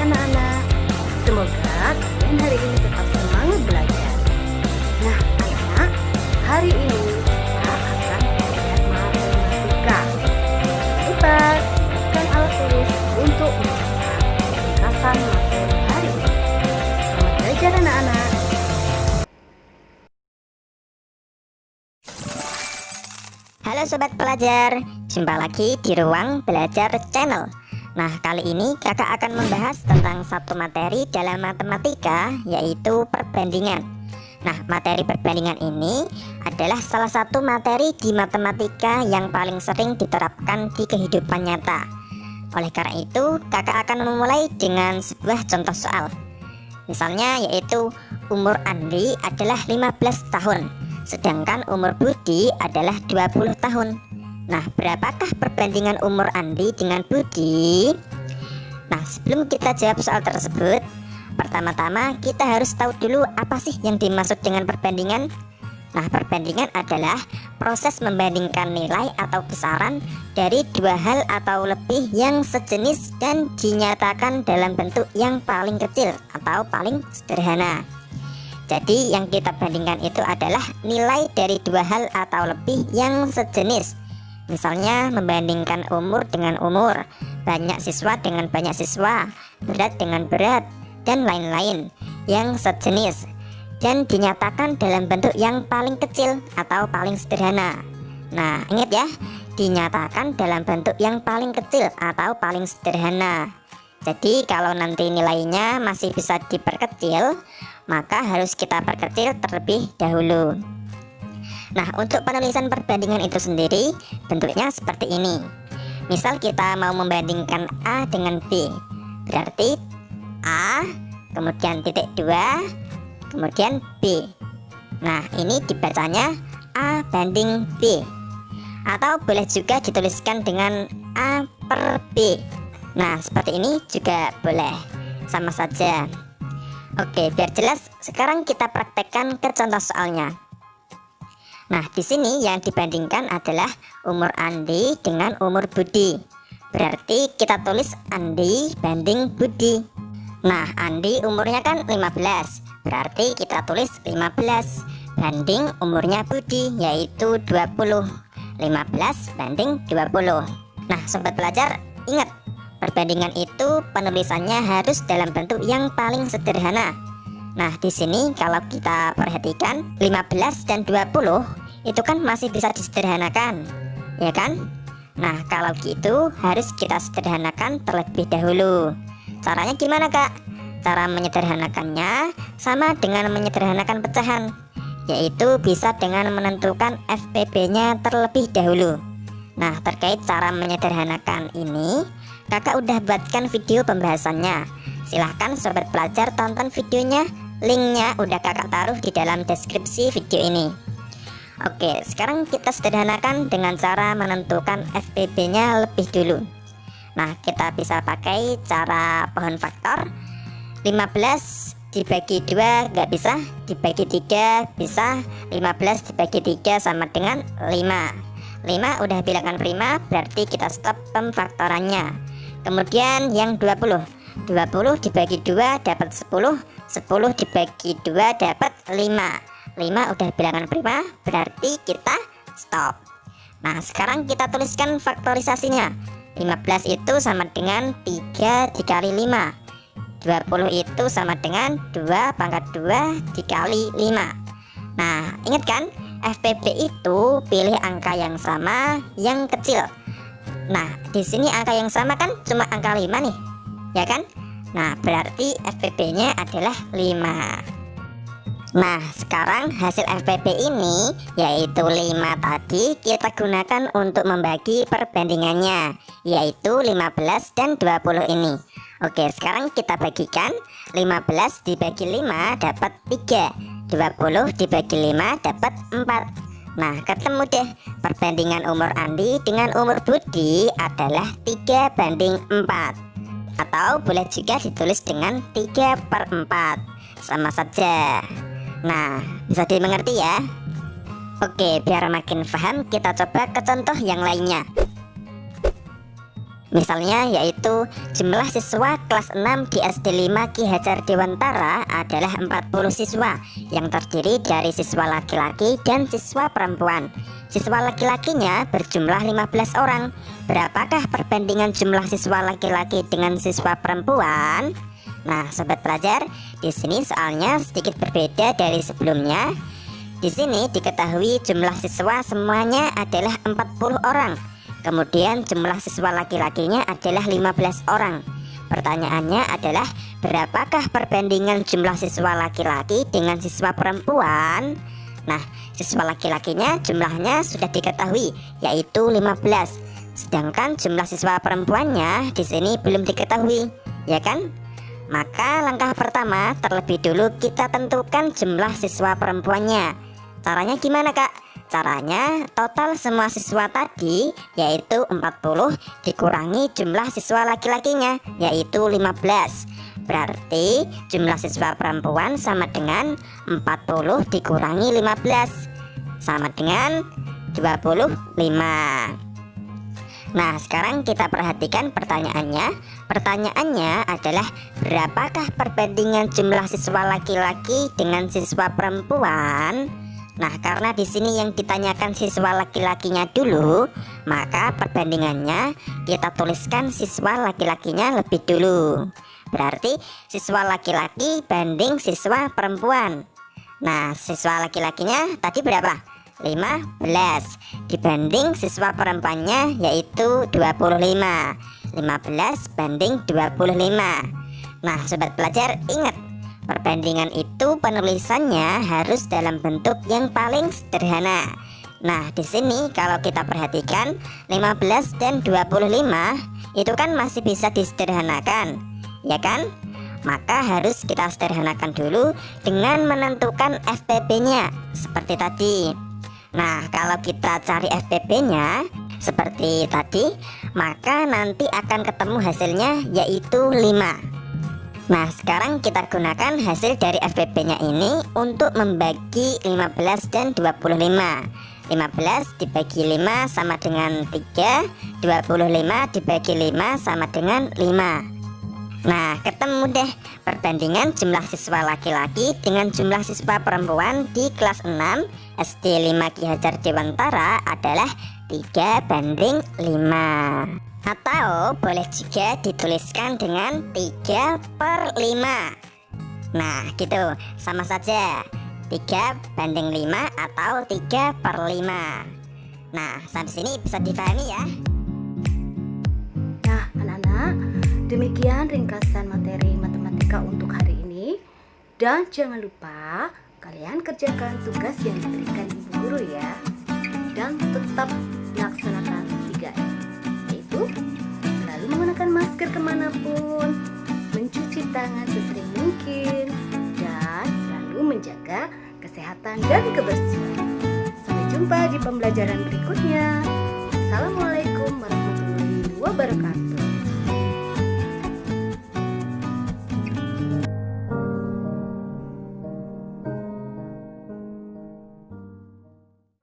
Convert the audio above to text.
anak-anak. Semoga kalian hari ini tetap semangat belajar. Nah, anak-anak, hari ini kita akan belajar matematika. Jangan lupa siapkan alat tulis untuk mencatat ringkasan materi hari ini. Selamat belajar anak-anak. Halo sobat pelajar, jumpa lagi di Ruang Belajar Channel. Nah, kali ini kakak akan membahas tentang satu materi dalam matematika, yaitu perbandingan. Nah, materi perbandingan ini adalah salah satu materi di matematika yang paling sering diterapkan di kehidupan nyata. Oleh karena itu, kakak akan memulai dengan sebuah contoh soal. Misalnya yaitu umur Andri adalah 15 tahun, sedangkan umur Budi adalah 20 tahun. Nah, berapakah perbandingan umur Andi dengan Budi? Nah, sebelum kita jawab soal tersebut, pertama-tama kita harus tahu dulu apa sih yang dimaksud dengan perbandingan. Nah, perbandingan adalah proses membandingkan nilai atau besaran dari dua hal atau lebih yang sejenis dan dinyatakan dalam bentuk yang paling kecil atau paling sederhana. Jadi yang kita bandingkan itu adalah nilai dari dua hal atau lebih yang sejenis. Misalnya membandingkan umur dengan umur, banyak siswa dengan banyak siswa, berat dengan berat, dan lain-lain yang sejenis dan dinyatakan dalam bentuk yang paling kecil atau paling sederhana. Nah, ingat ya, dinyatakan dalam bentuk yang paling kecil atau paling sederhana. Jadi kalau nanti nilainya masih bisa diperkecil, maka harus kita perkecil terlebih dahulu. Nah, untuk penulisan perbandingan itu sendiri bentuknya seperti ini. Misal kita mau membandingkan A dengan B, berarti A, kemudian titik 2, kemudian B. Nah, ini dibacanya A banding B. Atau boleh juga dituliskan dengan A per B. Nah, seperti ini juga boleh, sama saja. Oke, biar jelas, sekarang kita praktekkan ke contoh soalnya. Nah, di sini yang dibandingkan adalah umur Andi dengan umur Budi. Berarti kita tulis Andi banding Budi. Nah, Andi umurnya kan 15. Berarti kita tulis 15 banding umurnya Budi, yaitu 20. 15 banding 20. Nah, sobat pelajar, ingat, perbandingan itu penulisannya harus dalam bentuk yang paling sederhana. Nah, di sini kalau kita perhatikan 15 dan 20 itu kan masih bisa disederhanakan, ya kan? Nah, kalau gitu harus kita sederhanakan terlebih dahulu. Caranya gimana, Kak? Cara menyederhanakannya sama dengan menyederhanakan pecahan, yaitu bisa dengan menentukan FPB-nya terlebih dahulu. Nah, terkait cara menyederhanakan ini, kakak udah buatkan video pembahasannya. Silahkan sobat pelajar tonton videonya, linknya udah kakak taruh di dalam deskripsi video ini. Oke, sekarang kita sederhanakan dengan cara menentukan FPB-nya lebih dulu. Nah, kita bisa pakai cara pohon faktor. 15 dibagi 2 nggak bisa, dibagi 3 bisa. 15 dibagi 3 sama dengan 5. 5 udah bilangan prima, berarti kita stop pemfaktorannya. Kemudian yang 20 dibagi 2 dapat 10. 10 dibagi 2 dapat 5. 5 udah bilangan prima, berarti kita stop. Nah, sekarang kita tuliskan faktorisasinya. 15 itu sama dengan 3 dikali 5. 20 itu sama dengan 2 pangkat 2 dikali 5. Nah, ingat kan, FPB itu pilih angka yang sama, yang kecil. Nah, di sini angka yang sama kan cuma angka 5 nih, ya kan? Nah, berarti FPB-nya adalah 5. Nah, sekarang hasil FPB ini, yaitu 5 tadi, kita gunakan untuk membagi perbandingannya, yaitu 15 dan 20 ini. Oke, sekarang kita bagikan. 15 dibagi 5 dapat 3. 20 dibagi 5 dapat 4. Nah, ketemu deh. Perbandingan umur Andi dengan umur Budi adalah 3 banding 4. Atau boleh juga ditulis dengan 3 per 4. Sama saja. Nah, bisa dimengerti ya? Oke, biar makin paham kita coba ke contoh yang lainnya. Misalnya yaitu jumlah siswa kelas 6 di SD 5 Ki Hajar Dewantara adalah 40 siswa yang terdiri dari siswa laki-laki dan siswa perempuan. Siswa laki-lakinya berjumlah 15 orang. Berapakah perbandingan jumlah siswa laki-laki dengan siswa perempuan? Nah, sobat pelajar, di sini soalnya sedikit berbeda dari sebelumnya. Di sini diketahui jumlah siswa semuanya adalah 40 orang. Kemudian jumlah siswa laki-lakinya adalah 15 orang. Pertanyaannya adalah berapakah perbandingan jumlah siswa laki-laki dengan siswa perempuan? Nah, siswa laki-lakinya jumlahnya sudah diketahui yaitu 15. Sedangkan jumlah siswa perempuannya di sini belum diketahui, ya kan? Maka langkah pertama terlebih dulu kita tentukan jumlah siswa perempuannya. Caranya gimana, Kak? Caranya total semua siswa tadi yaitu 40 dikurangi jumlah siswa laki-lakinya yaitu 15. Berarti jumlah siswa perempuan sama dengan 40 dikurangi 15 sama dengan 25. Nah, sekarang kita perhatikan pertanyaannya. Pertanyaannya adalah berapakah perbandingan jumlah siswa laki-laki dengan siswa perempuan? Nah, karena di sini yang ditanyakan siswa laki-lakinya dulu, maka perbandingannya kita tuliskan siswa laki-lakinya lebih dulu. Berarti siswa laki-laki banding siswa perempuan. Nah, siswa laki-lakinya tadi berapa? 15 dibanding siswa perempuannya yaitu 25. 15 banding 25. Nah, sobat pelajar, ingat, perbandingan itu penulisannya harus dalam bentuk yang paling sederhana. Nah, di sini kalau kita perhatikan 15 dan 25 itu kan masih bisa disederhanakan, ya kan? Maka harus kita sederhanakan dulu dengan menentukan FPB-nya seperti tadi. Nah, kalau kita cari FPB-nya seperti tadi, maka nanti akan ketemu hasilnya yaitu 5. Nah, sekarang kita gunakan hasil dari FPB-nya ini untuk membagi 15 dan 25. 15 dibagi 5 sama dengan 3, 25 dibagi 5 sama dengan 5. Nah, ketemu deh perbandingan jumlah siswa laki-laki dengan jumlah siswa perempuan di kelas 6 SD 5 Ki Hajar Dewantara adalah 3:5. Atau boleh juga dituliskan dengan 3/5. Nah, gitu, sama saja 3:5 atau 3/5. Nah, sampai sini bisa dipahami ya. Nah, anak-anak, demikian ringkasan materi matematika untuk hari ini. Dan jangan lupa kalian kerjakan tugas yang diberikan ibu guru ya. Dan tetap laksanakan 3M, yaitu selalu menggunakan masker kemanapun, mencuci tangan sesering mungkin, dan selalu menjaga kesehatan dan kebersihan. Sampai jumpa di pembelajaran berikutnya. Assalamualaikum warahmatullahi wabarakatuh.